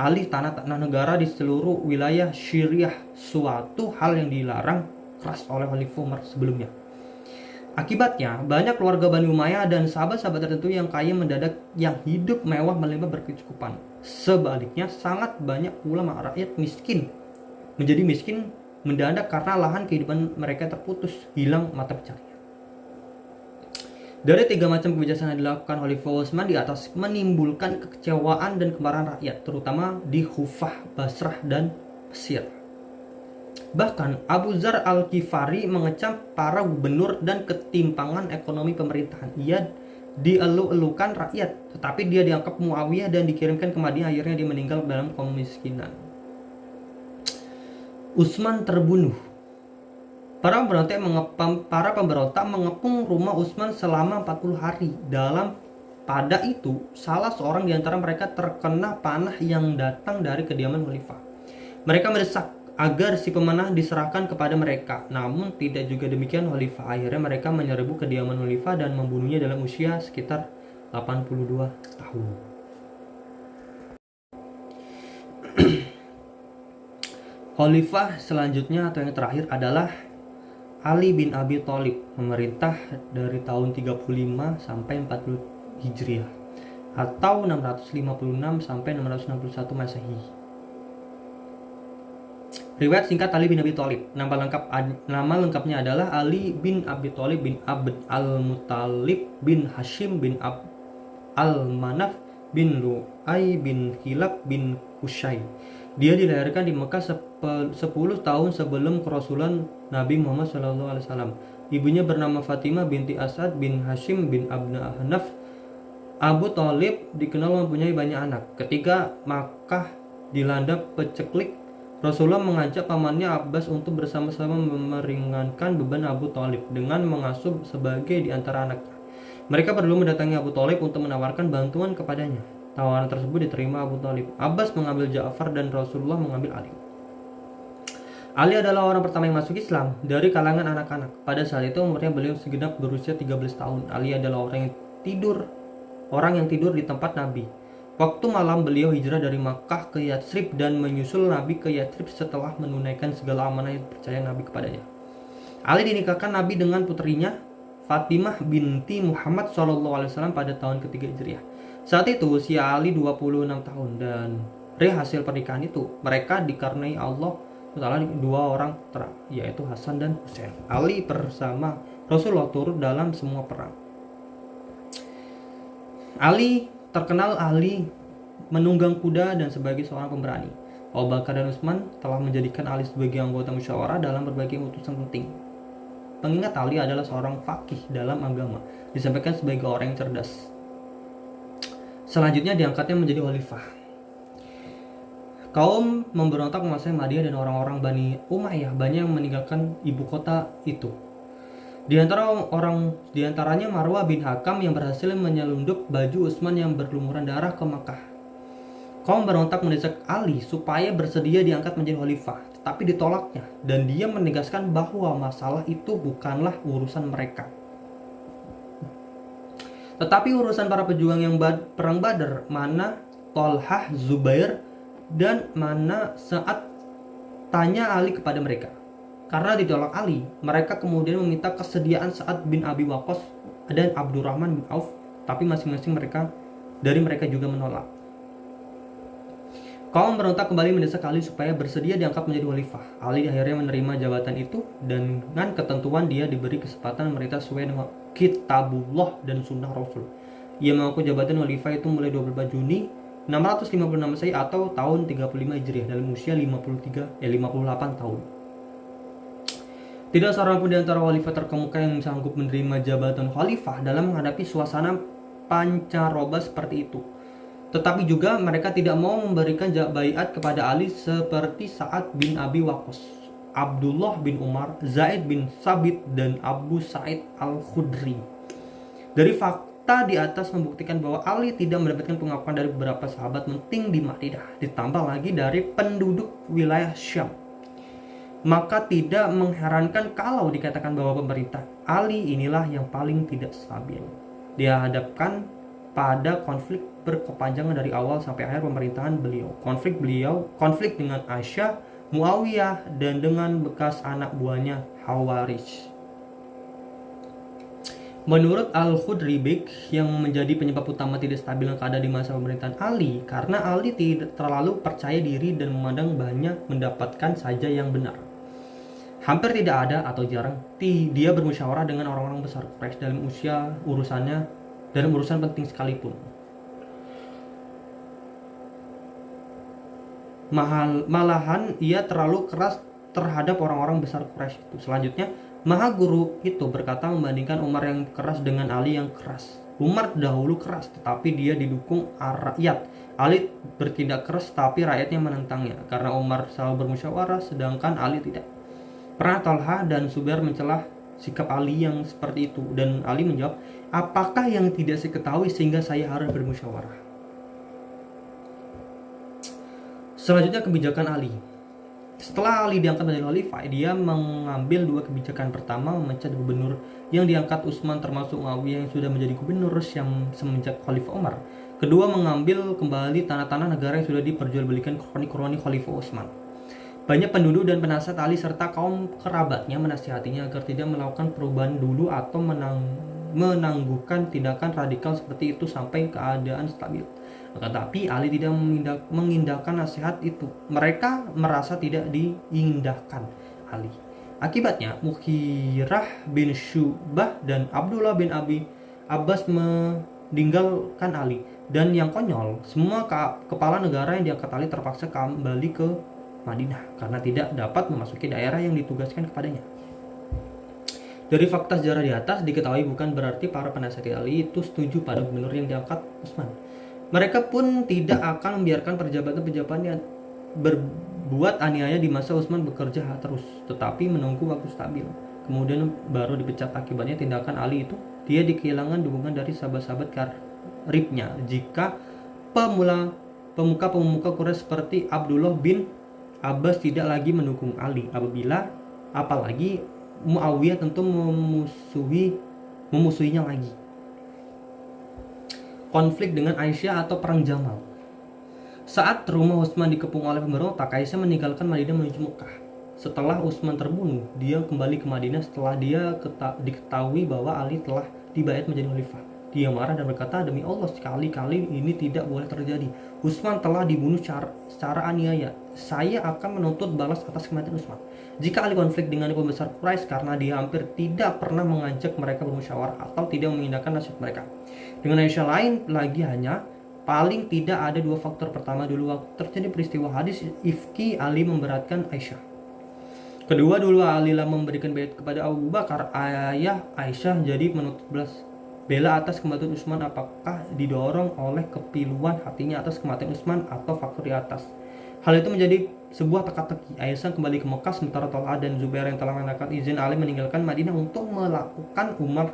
alih tanah-tanah negara di seluruh wilayah Syriah, suatu hal yang dilarang keras oleh Khalifah Umar sebelumnya. Akibatnya, banyak keluarga Bani Umayyah dan sahabat-sahabat tertentu yang kaya mendadak yang hidup mewah melimpah berkecukupan. Sebaliknya, sangat banyak ulama rakyat miskin menjadi miskin mendadak karena lahan kehidupan mereka terputus, hilang mata pencarian. Dari 3 macam kebijaksanaan yang dilakukan Khalifah Utsman di atas menimbulkan kekecewaan dan kemarahan rakyat, terutama di Kufah, Basrah, dan Mesir. Bahkan Abu Dzar Al-Ghifari mengecam para gubernur dan ketimpangan ekonomi pemerintahan. Ia dielu-elukan rakyat, tetapi dia diangkat Muawiyah dan dikirimkan ke Madinah. Akhirnya dia meninggal dalam kemiskinan. Utsman terbunuh. Para pemberontak mengepung rumah Utsman selama 40 hari. Pada itu, salah seorang di antara mereka terkena panah yang datang dari kediaman khalifah. Mereka mendesak agar si pemanah diserahkan kepada mereka. Namun tidak juga demikian khalifah. Akhirnya mereka menyerbu kediaman khalifah dan membunuhnya dalam usia sekitar 82 tahun. Khalifah selanjutnya atau yang terakhir adalah Ali bin Abi Thalib, memerintah dari tahun 35 sampai 40 Hijriah atau 656 sampai 661 Masehi. Riwayat singkat Ali bin Abi Thalib. Nama lengkapnya adalah Ali bin Abi Thalib bin Abd al-Muttalib bin Hashim bin al-Manaf bin Lu'ay bin Hilab bin Qusay. Dia dilahirkan di Mekah 10 tahun sebelum kerasulan Nabi Muhammad SAW. Ibunya bernama Fatimah binti Asad bin Hashim bin Abna Hanaf. Abu Thalib dikenal mempunyai banyak anak. Ketika Makkah dilanda paceklik, Rasulullah mengajak pamannya Abbas untuk bersama-sama meringankan beban Abu Thalib dengan mengasuh sebagai di antara anaknya. Mereka perlu mendatangi Abu Thalib untuk menawarkan bantuan kepadanya. Tawaran tersebut diterima Abu Thalib. Abbas mengambil Ja'far dan Rasulullah mengambil Ali. Ali adalah orang pertama yang masuk Islam dari kalangan anak-anak. Pada saat itu umurnya beliau segenap berusia 13 tahun. Ali adalah orang yang tidur di tempat Nabi. Waktu malam beliau hijrah dari Makkah ke Yatsrib dan menyusul Nabi ke Yatsrib setelah menunaikan segala amanah yang dipercaya Nabi kepadanya. Ali dinikahkan Nabi dengan putrinya Fatimah binti Muhammad SAW pada tahun ketiga Hijriah. Saat itu usia Ali 26 tahun dan dari hasil pernikahan itu mereka dikaruniai Allah Ta'ala 2 orang putra, yaitu Hasan dan Husain. Ali bersama Rasulullah turut dalam semua perang. Ali terkenal ahli menunggang kuda dan sebagai seorang pemberani. Abu Bakar dan Utsman telah menjadikan Ali sebagai anggota musyawarah dalam berbagai urusan penting. Pengingat Ali adalah seorang faqih dalam agama, disampaikan sebagai orang yang cerdas. Selanjutnya diangkatnya menjadi khalifah. Kaum memberontak menguasai Madinah dan orang-orang Bani Umayyah banyak yang meninggalkan ibu kota itu. Di antaranya Marwah bin Hakam yang berhasil menyelundup baju Utsman yang berlumuran darah ke Makkah. Kaum berontak mendesak Ali supaya bersedia diangkat menjadi khalifah, tetapi ditolaknya dan dia menegaskan bahwa masalah itu bukanlah urusan mereka. Tetapi urusan para pejuang yang perang Badar, mana Talhah, Zubair, dan mana Sa'ad, tanya Ali kepada mereka. Karena ditolak Ali, mereka kemudian meminta kesediaan Sa'ad bin Abi Waqqas dan Abdurrahman bin Auf, tapi masing-masing dari mereka juga menolak. Kaum berontak kembali mendesak Ali supaya bersedia diangkat menjadi khalifah. Ali akhirnya menerima jabatan itu dan dengan ketentuan dia diberi kesempatan memerintah sesuai dengan Kitabullah dan Sunnah Rasul. Ia mengaku jabatan khalifah itu mulai 24 Juni 656 Masehi atau tahun 35 Hijriah dalam usia 58 tahun. Tidak seorang pun di antara khalifah terkemuka yang sanggup menerima jabatan khalifah dalam menghadapi suasana pancaroba seperti itu. Tetapi juga mereka tidak mau memberikan baiat kepada Ali seperti Sa'ad bin Abi Waqqas, Abdullah bin Umar, Zaid bin Sabit, dan Abu Sa'id Al-Khudri. Dari fakta di atas membuktikan bahwa Ali tidak mendapatkan pengakuan dari beberapa sahabat penting di Madinah, ditambah lagi dari penduduk wilayah Syam. Maka tidak mengherankan kalau dikatakan bahwa pemerintah Ali inilah yang paling tidak stabil. Dia hadapkan pada konflik berkepanjangan dari awal sampai akhir pemerintahan beliau. Konflik dengan Aisyah, Muawiyah, dan dengan bekas anak buahnya Khawarij. Menurut Al-Khudribik, yang menjadi penyebab utama tidak stabilnya keadaan di masa pemerintahan Ali, karena Ali tidak terlalu percaya diri dan memandang banyak mendapatkan saja yang benar. Hampir tidak ada atau jarang dia bermusyawarah dengan orang-orang besar Quraisy dalam urusan penting sekalipun. Malahan ia terlalu keras terhadap orang-orang besar Quraisy itu. Selanjutnya, Maha Guru itu berkata membandingkan Umar yang keras dengan Ali yang keras. Umar dahulu keras, tetapi dia didukung rakyat. Ali bertindak keras, tapi rakyatnya menentangnya. Karena Umar selalu bermusyawarah, sedangkan Ali tidak. Pernah Talha dan Zubair mencelah sikap Ali yang seperti itu. Dan Ali menjawab, apakah yang tidak saya ketahui sehingga saya harus bermusyawarah? Selanjutnya, kebijakan Ali. Setelah Ali diangkat menjadi khalifah, dia mengambil dua kebijakan. Pertama, memecat gubernur yang diangkat Utsman, termasuk Muawiyah yang sudah menjadi gubernur Syam semenjak Khalifah Umar. Kedua, mengambil kembali tanah-tanah negara yang sudah diperjualbelikan kroni Khalifah Utsman. Banyak penduduk dan penasihat Ali serta kaum kerabatnya menasihatinya agar tidak melakukan perubahan dulu atau menangguhkan tindakan radikal seperti itu sampai keadaan stabil. Tetapi Ali tidak mengindahkan nasihat itu. Mereka merasa tidak diindahkan Ali. Akibatnya, Mughirah bin Syu'bah dan Abdullah bin Abi Abbas meninggalkan Ali. Dan yang konyol, semua kepala negara yang diangkat Ali terpaksa kembali ke Madinah karena tidak dapat memasuki daerah yang ditugaskan kepadanya. Dari fakta sejarah di atas diketahui bukan berarti para penasihat Ali itu setuju pada gubernur yang diangkat Utsman. Mereka pun tidak akan membiarkan pejabat-pejabat yang berbuat aniaya di masa Utsman bekerja terus, tetapi menunggu waktu stabil. Kemudian baru dipecat. Akibatnya tindakan Ali itu, dia kehilangan dukungan dari sahabat-sahabat karibnya. Jika pemuka-pemuka Quraisy seperti Abdullah bin Abbas tidak lagi mendukung Ali, apalagi Muawiyah tentu memusuhinya lagi. Konflik dengan Aisyah atau Perang Jamal. Saat rumah Utsman dikepung oleh pemberontak, Aisyah meninggalkan Madinah menuju Mekah. Setelah Utsman terbunuh, dia kembali ke Madinah setelah dia diketahui bahwa Ali telah dibayat menjadi khalifah. Dia marah dan berkata, demi Allah, sekali-kali ini tidak boleh terjadi. Utsman telah dibunuh secara aniaya. Saya akan menuntut balas atas kematian Utsman. Jika Ali konflik dengan pembesar Quraisy karena dia hampir tidak pernah mengajak mereka bermusyawarah atau tidak mengindahkan nasihat mereka. Dengan Aisyah lain lagi, hanya paling tidak ada dua faktor. Pertama, dulu waktu terjadi peristiwa hadis ifki, Ali memberatkan Aisyah. Kedua, dulu Ali memberikan bayat kepada Abu Bakar, ayah Aisyah, jadi menuntut bela atas kematian Utsman. Apakah didorong oleh kepiluan hatinya atas kematian Utsman atau faktor di atas? Hal itu menjadi sebuah teka-teki. Aisyah kembali ke Mekah sementara Talha dan Zubair yang telah mendapat izin Ali meninggalkan Madinah untuk melakukan umrah,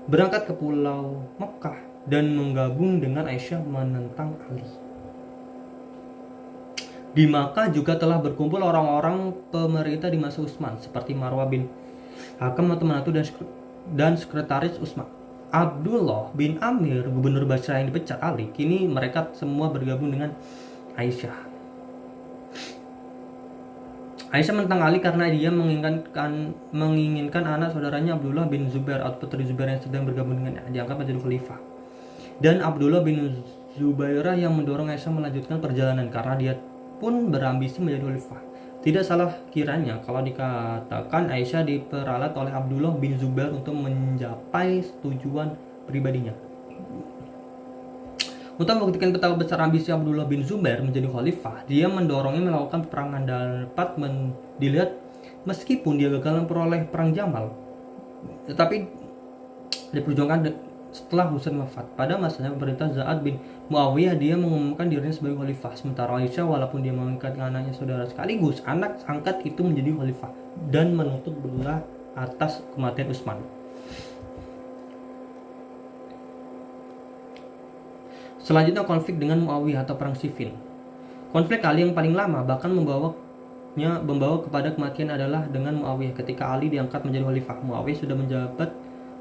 berangkat ke pulau Mekah dan menggabung dengan Aisyah menentang Ali. Di Makkah juga telah berkumpul orang-orang pemerintah di masa Utsman seperti Marwah bin Hakam atau menantu dan sekretaris Utsman. Abdullah bin Amir, gubernur Basrah yang dipecat Ali, kini mereka semua bergabung dengan Aisyah. Aisyah menentang Ali karena dia menginginkan anak saudaranya Abdullah bin Zubair atau putri Zubair yang sedang bergabung dengannya diangkat menjadi khalifah. Dan Abdullah bin Zubairah yang mendorong Aisyah melanjutkan perjalanan karena dia pun berambisi menjadi khalifah. Tidak salah kiranya kalau dikatakan Aisyah diperalat oleh Abdullah bin Zubair untuk mencapai tujuan pribadinya. Untuk membuktikan betapa besar ambisi Abdullah bin Zubair menjadi khalifah, dia mendorongnya melakukan peperangan dan dapat dilihat meskipun dia gagal memperoleh Perang Jamal, tetapi diperjuangkan setelah Husain wafat. Pada masanya pemerintah Sa'ad bin Muawiyah, dia mengumumkan dirinya sebagai khalifah. Sementara Aisyah, walaupun dia mengangkat anaknya saudara sekaligus anak angkat itu menjadi khalifah dan menuntut bela atas kematian Utsman. Selanjutnya konflik dengan Muawiyah atau perang Siffin. Konflik Ali yang paling lama bahkan membawa kepada kematian adalah dengan Muawiyah. Ketika Ali diangkat menjadi khalifah, Muawiyah sudah menjabat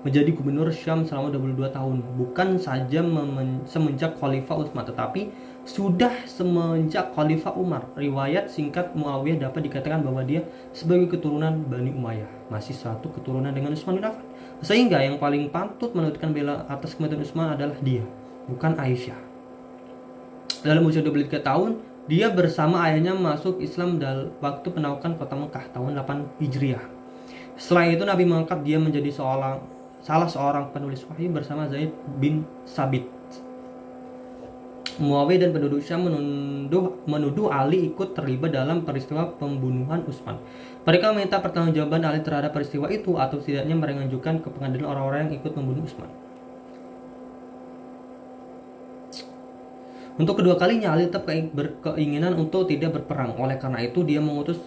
menjadi gubernur Syam selama 22 tahun. Bukan saja semenjak Khalifah Utsman, tetapi sudah semenjak Khalifah Umar. Riwayat singkat Muawiyah dapat dikatakan bahwa dia sebagai keturunan Bani Umayyah, masih satu keturunan dengan Utsman bin Affan. Sehingga yang paling patut menutupkan bela atas kematian Utsman adalah dia, bukan Aisyah. Dalam usia 23 tahun, dia bersama ayahnya masuk Islam dalam waktu penaklukan kota Mekah tahun 8 Hijriah. Setelah itu Nabi mengangkat dia menjadi salah seorang penulis wahyu bersama Zaid bin Sabit. Muawiyah dan penduduk Syam menuduh Ali ikut terlibat dalam peristiwa pembunuhan Utsman. Mereka meminta pertanggungjawaban Ali terhadap peristiwa itu atau setidaknya mengajukan ke pengadilan orang-orang yang ikut membunuh Utsman. Untuk kedua kalinya Ali tetap berkeinginan untuk tidak berperang. Oleh karena itu dia mengutus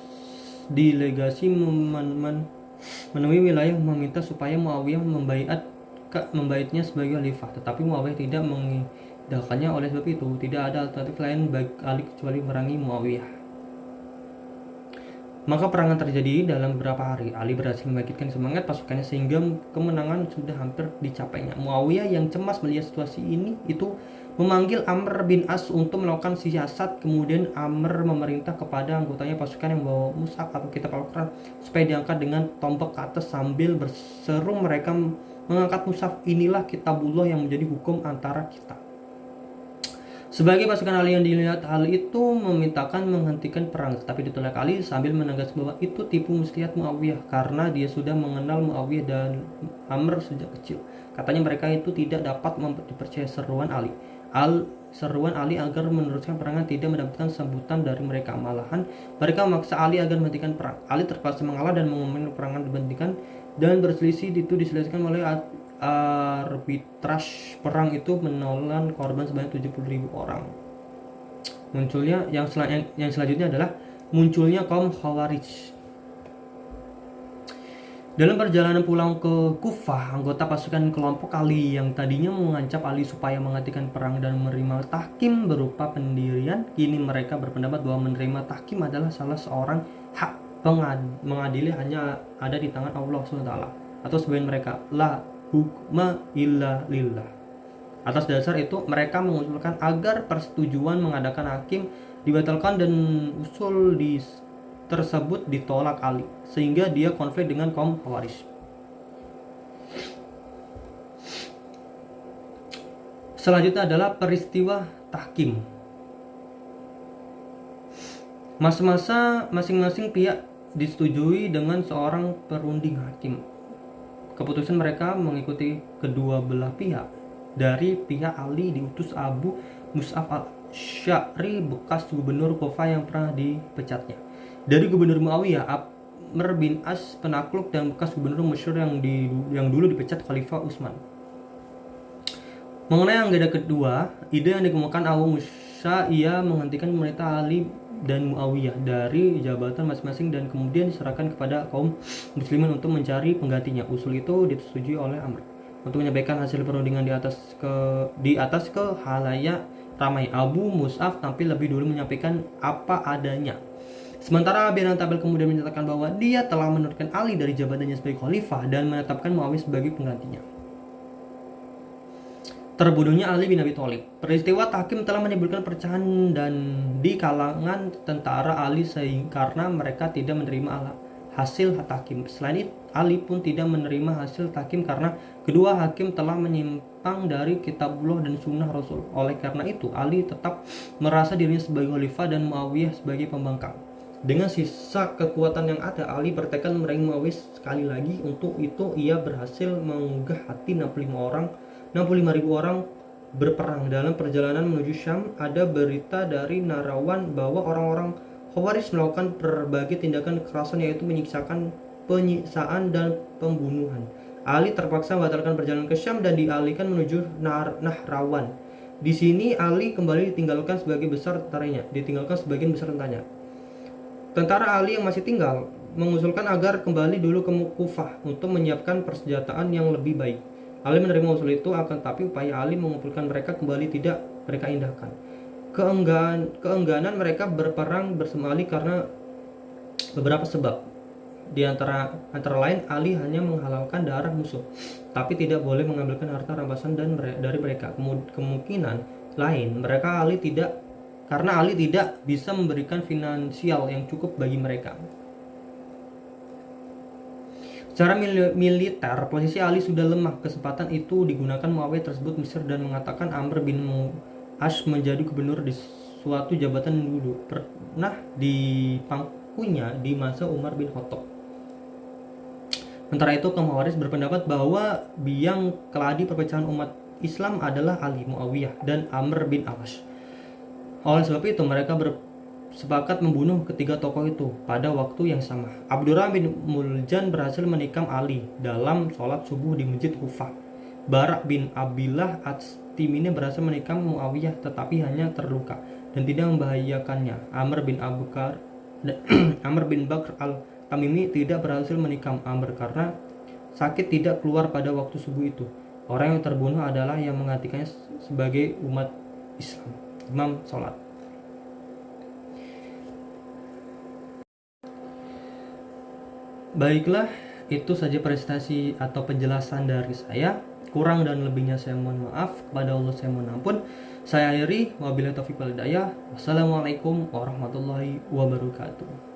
delegasi menemui wilayah meminta supaya Muawiyah membaitnya sebagai khalifah. Tetapi Muawiyah tidak mengindahkannya. Oleh sebab itu tidak ada alternatif lain bagi Ali kecuali merangi Muawiyah. Maka perangan terjadi dalam beberapa hari. Ali berhasil membangkitkan semangat pasukannya sehingga kemenangan sudah hampir dicapainya. Muawiyah yang cemas melihat situasi itu memanggil Amr bin As untuk melakukan siasat. Kemudian Amr memerintah kepada anggotanya pasukan yang membawa mushaf atau kitab Al-Quran supaya diangkat dengan tombak ke atas sambil berseru mereka mengangkat mushaf. Inilah kitabullah yang menjadi hukum antara kita. Sebagai pasukan Ali yang dilihat hal itu memintakan menghentikan perang, tetapi ditolak Ali sambil menegaskan bahwa itu tipu muslihat Muawiyah karena dia sudah mengenal Muawiyah dan Amr sejak kecil. Katanya mereka itu tidak dapat dipercaya seruan Ali agar meneruskan perangan tidak mendapatkan sambutan dari mereka. Malahan mereka memaksa Ali agar menghentikan perang. Ali terpaksa mengalah dan mengumumkan perangan dihentikan dan berselisih itu diselesaikan oleh arbitrase. Perang itu menelan korban sebanyak 70.000 orang. Munculnya yang selanjutnya adalah munculnya kaum Khawarij. Dalam perjalanan pulang ke Kufah, anggota pasukan kelompok Ali yang tadinya mengancam Ali supaya menghentikan perang dan menerima tahkim berupa pendirian, kini mereka berpendapat bahwa menerima tahkim adalah salah seorang hak mengadili hanya ada di tangan Allah SWT. Atau sebagian mereka, la hukma illa lillah. Atas dasar itu mereka mengusulkan agar persetujuan mengadakan hakim dibatalkan dan usul tersebut ditolak Ali, sehingga dia konflik dengan kaum Khawarij. Selanjutnya adalah peristiwa tahkim. Masing-masing pihak disetujui dengan seorang perunding hakim. Keputusan mereka mengikuti kedua belah pihak. Dari pihak Ali diutus Abu Mus'ab al-Sya'ri, bekas gubernur Kufah yang pernah dipecatnya. Dari gubernur Muawiyah, Amr bin As, penakluk dan bekas gubernur masyhur yang dulu dipecat Khalifah Utsman. Mengenai agenda kedua, ide yang dikemukakan Abu Musa, ia menghentikan pemerintah Ali dan Muawiyah dari jabatan masing-masing dan kemudian diserahkan kepada kaum muslimin untuk mencari penggantinya. Usul itu disetujui oleh Amr. Untuk menyampaikan hasil perundingan di atas ke halayak ramai, Abu Mus'ab tampil lebih dulu menyampaikan apa adanya. Sementara bin Tabel kemudian menyatakan bahwa dia telah menurunkan Ali dari jabatannya sebagai khalifah dan menetapkan Muawiyah sebagai penggantinya. Terbunuhnya Ali bin Abi Thalib. Peristiwa tahkim telah menimbulkan perpecahan dan di kalangan tentara Ali karena mereka tidak menerima hasil tahkim. Selain itu, Ali pun tidak menerima hasil tahkim karena kedua hakim telah menyimpang dari kitabullah dan sunnah Rasul. Oleh karena itu, Ali tetap merasa dirinya sebagai khalifah dan Muawiyah sebagai pembangkang. Dengan sisa kekuatan yang ada, Ali bertekad memerangi Muawiyah sekali lagi. Untuk itu, ia berhasil menggugah hati 65.000 orang berperang. Dalam perjalanan menuju Syam, ada berita dari Nahrawan bahwa orang-orang Khawarij melakukan berbagai tindakan kekerasan, yaitu penyiksaan dan pembunuhan. Ali terpaksa membatalkan perjalanan ke Syam dan dialihkan menuju Nahrawan. Di sini Ali kembali ditinggalkan sebagian besar tentaranya. Tentara Ali yang masih tinggal mengusulkan agar kembali dulu ke Kufah untuk menyiapkan persenjataan yang lebih baik. Ali menerima usul itu, akan tapi upaya Ali mengumpulkan mereka kembali tidak mereka indahkan. Keengganan mereka berperang bersama Ali karena beberapa sebab. Di antara lain, Ali hanya menghalalkan darah musuh, tapi tidak boleh mengambilkan harta rampasan dari mereka. Kemungkinan lain, karena Ali tidak bisa memberikan finansial yang cukup bagi mereka. Secara militer, posisi Ali sudah lemah. Kesempatan itu digunakan Muawiyah tersebut Mesir dan mengatakan Amr bin Ash menjadi gubernur di suatu jabatan yang dulu pernah dipangkunya di masa Umar bin Khattab. Sementara itu, kaum Khawarij berpendapat bahwa biang keladi perpecahan umat Islam adalah Ali, Muawiyah, dan Amr bin Ash. Oleh sebab itu, mereka bersepakat membunuh ketiga tokoh itu pada waktu yang sama. Abdurrahman bin Muljan berhasil menikam Ali dalam sholat subuh di Masjid Kufah. Barak bin Abilah At-Timini berhasil menikam Muawiyah tetapi hanya terluka dan tidak membahayakannya. Amr bin Bakr al-Tamimi tidak berhasil menikam Amr karena sakit tidak keluar pada waktu subuh itu. Orang yang terbunuh adalah yang menggantikannya sebagai umat Islam, imam sholat. Baiklah, itu saja presentasi atau penjelasan dari saya. Kurang dan lebihnya saya mohon maaf. Kepada Allah saya mohon ampun. Saya akhiri, wabillahi taufiq wal hidayah. Wassalamualaikum warahmatullahi wabarakatuh.